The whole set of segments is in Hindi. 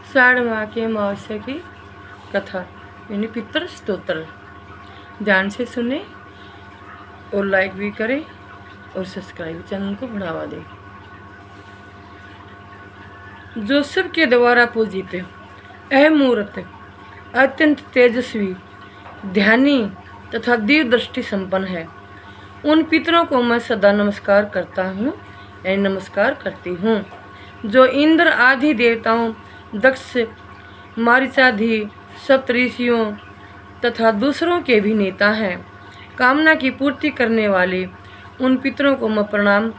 साढ़ माह की अमावस्या की कथा यानी पितृ स्तोत्र। ध्यान से सुने और लाइक भी करें और सब्सक्राइब चैनल को बढ़ावा दें। जोसेफ के द्वारा पूजित यह मूर्त अत्यंत तेजस्वी, ध्यानी तथा दिव्य दृष्टि संपन्न है। उन पितरों को मैं सदा नमस्कार करता हूँ यानी नमस्कार करती हूँ, जो इंद्र आदि देवताओं, दक्ष, मारीचादि सप्तऋषियों तथा दूसरों के भी नेता हैं। कामना की पूर्ति करने वाले उन पितरों को मैं प्रणाम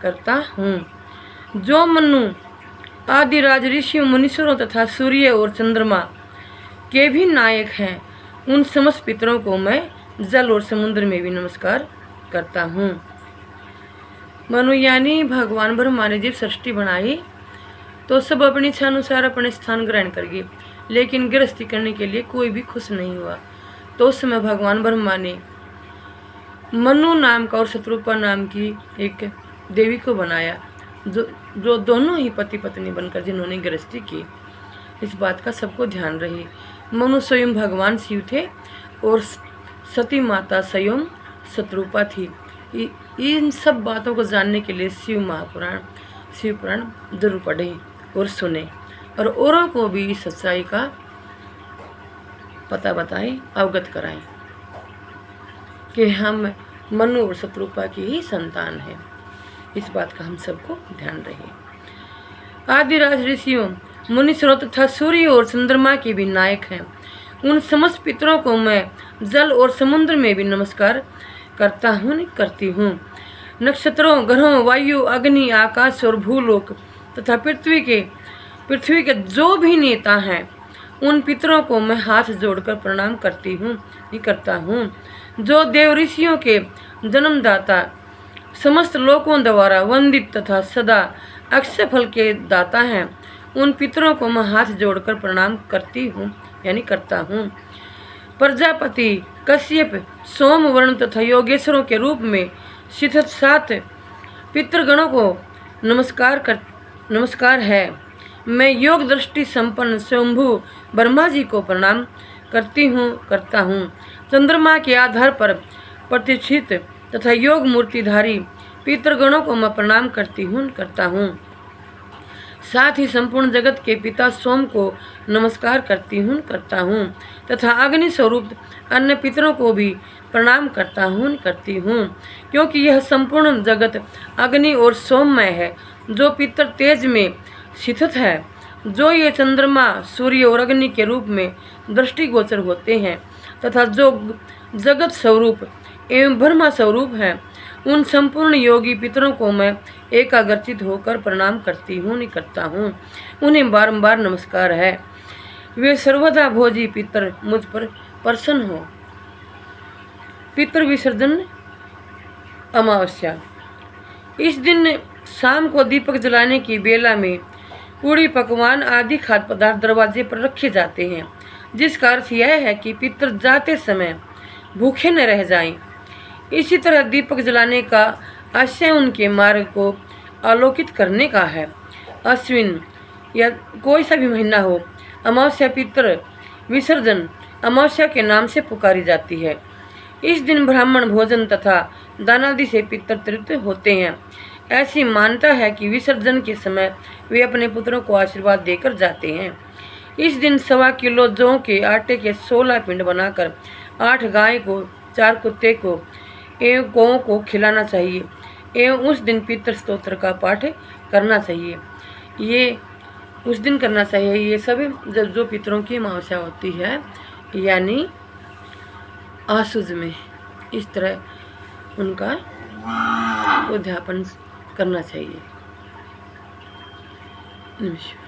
करता हूँ। जो मनु आदि राज ऋषियों, मुनीश्वरों तथा सूर्य और चंद्रमा के भी नायक हैं, उन समस्त पितरों को मैं जल और समुद्र में भी नमस्कार करता हूँ। मनु यानी भगवान ब्रह्मा ने जब सृष्टि बनाई तो सब अपनी इच्छा अनुसार अपने स्थान ग्रहण कर गए, लेकिन गृहस्थी करने के लिए कोई भी खुश नहीं हुआ। तो उस समय भगवान ब्रह्मा ने मनु नाम का और शत्रुपा नाम की एक देवी को बनाया, जो दोनों ही पति पत्नी बनकर जिन्होंने गृहस्थी की। इस बात का सबको ध्यान रहे। मनु स्वयं भगवान शिव थे और सती माता स्वयं शत्रुपा थी। इन सब बातों को जानने के लिए शिव पुराण जरूर पढ़ें और सुने और औरों को भी इस सच्चाई का पता बताएं, अवगत कराएं कि हम मनु और शत्रुपा की ही संतान हैं। इस बात का हम सबको ध्यान रहे। आदि राज ऋषियों, मुनीश्वरों तथा सूर्य और चंद्रमा के भी नायक हैं। उन समस्त पितरों को मैं जल और समुद्र में भी नमस्कार करती हूँ। नक्षत्रों, ग्रहों, वायु, अग्नि, आकाश और भूलोक तथा पृथ्वी के जो भी नेता हैं, उन पितरों को मैं हाथ जोड़कर प्रणाम करता हूँ। जो देव ऋषियों के जन्मदाता, समस्त लोकों द्वारा वंदित तथा सदा अक्षय फल के दाता हैं, उन पितरों को मैं हाथ जोड़कर प्रणाम करता हूँ। प्रजापति, कश्यप, सोम, वरुण तथा योगेश्वरों के रूप में स्थित 7 पितृगणों को नमस्कार है। मैं योग दृष्टि संपन्न स्वयंभू ब्रह्मा जी को प्रणाम करता हूँ। चंद्रमा के आधार पर प्रतिष्ठित तथा योग मूर्तिधारी पितृगणों को मैं प्रणाम करता हूँ। साथ ही संपूर्ण जगत के पिता सोम को नमस्कार करता हूँ तथा अग्नि स्वरूप अन्य पितरों को भी प्रणाम करती हूँ, क्योंकि यह संपूर्ण जगत अग्नि और सोममय है। जो पितर तेज में स्थित है, जो ये चंद्रमा, सूर्य और अग्नि के रूप में दृष्टिगोचर होते हैं तथा जो जगत स्वरूप एवं ब्रह्मा स्वरूप हैं, उन संपूर्ण योगी पितरों को मैं एकाग्रचित होकर प्रणाम करता हूँ। उन्हें बारंबार नमस्कार है। वे सर्वदा भोजी पितर मुझ पर प्रसन्न हो। पितृ विसर्जन अमावस्या। इस दिन शाम को दीपक जलाने की बेला में पूड़ी, पकवान आदि खाद्य पदार्थ दरवाजे पर रखे जाते हैं, जिसका अर्थ यह है कि पितर जाते समय भूखे न रह जाएं। इसी तरह दीपक जलाने का आशय उनके मार्ग को आलोकित करने का है। अश्विन या कोई सा भी महीना हो, अमावस्या पितर विसर्जन अमावस्या के नाम से पुकारी जाती है। इस दिन ब्राह्मण भोजन तथा दानादि से पितर तृप्त होते हैं। ऐसी मान्यता है कि विसर्जन के समय वे अपने पुत्रों को आशीर्वाद देकर जाते हैं। इस दिन 1.25 किलो जौ के आटे के 16 पिंड बनाकर 8 गाय को, 4 कुत्ते को एवं गौं को खिलाना चाहिए एवं उस दिन पितृ स्तोत्र का पाठ करना चाहिए। ये उस दिन करना चाहिए। ये सब जब जो पितरों की अमावस्या होती है यानी आसुज में, इस तरह उनका उद्यापन करना चाहिए। नमस्कार।